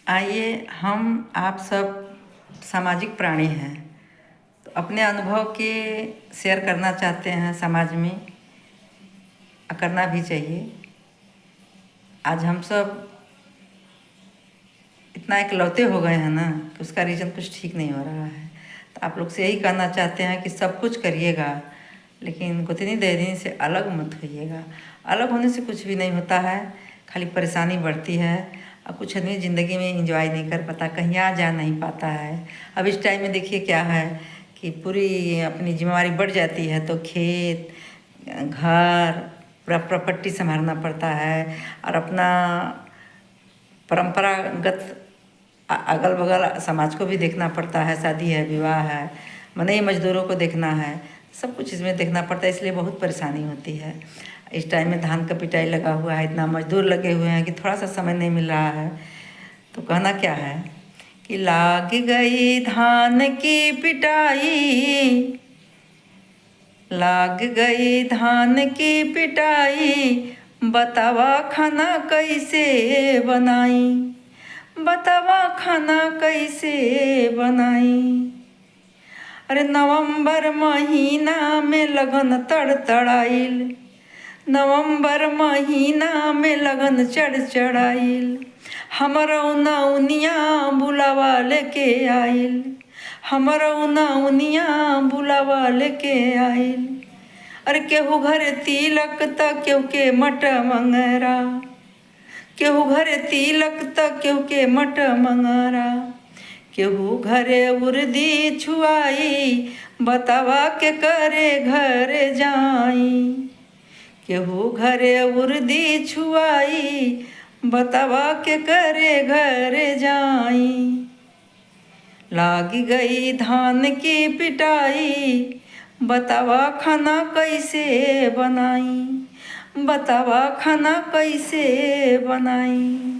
आइए हम आप सब सामाजिक प्राणी हैं, तो अपने अनुभव के शेयर करना चाहते हैं समाज में, करना भी चाहिए। आज हम सब इतना इकलौते हो गए हैं ना कि उसका रीज़न कुछ ठीक नहीं हो रहा है। तो आप लोग से यही कहना चाहते हैं कि सब कुछ करिएगा, लेकिन गोतनी दीदी से अलग मत होइएगा। अलग होने से कुछ भी नहीं होता है, खाली परेशानी बढ़ती है और कुछ आदमी ज़िंदगी में एंजॉय नहीं कर पाता, कहीं आ जा नहीं पाता है। अब इस टाइम में देखिए क्या है कि पूरी अपनी जिम्मेवारी बढ़ जाती है, तो खेत घर पूरा प्रॉपर्टी संभालना पड़ता है और अपना परंपरागत अगल बगल समाज को भी देखना पड़ता है। शादी है, विवाह है, मनई मजदूरों को देखना है, सब कुछ इसमें देखना पड़ता है, इसलिए बहुत परेशानी होती है। इस टाइम में धान का पिटाई लगा हुआ है, इतना मजदूर लगे हुए हैं कि थोड़ा सा समय नहीं मिल रहा है। तो कहना क्या है कि लाग गई धान की पिटाई, लाग गई धान की पिटाई, बतावा खाना कैसे बनाई, बतावा खाना कैसे बनाई। अरे नवंबर महीना में लगन तड़तड़ाइल, नवंबर महीना में लगन चढ़ाइल, हमरो नौनिया बुलावा लेके आइल, हमरो नौनिया बुलावा लेके आइल। अरे केहू घरे तिलक त केहू के मट मंगरा, केहू घरे तिलक त केहू के मट मंगरा, केहू घरे उर्दी छुआई, बतावा के करे घर जाई, केहू घरे उर्दी छुआई, बतावा के करे घर जाई। लागी गई धान की पिटाई, बतावा खाना कैसे बनाई, बतावा खाना कैसे बनाई।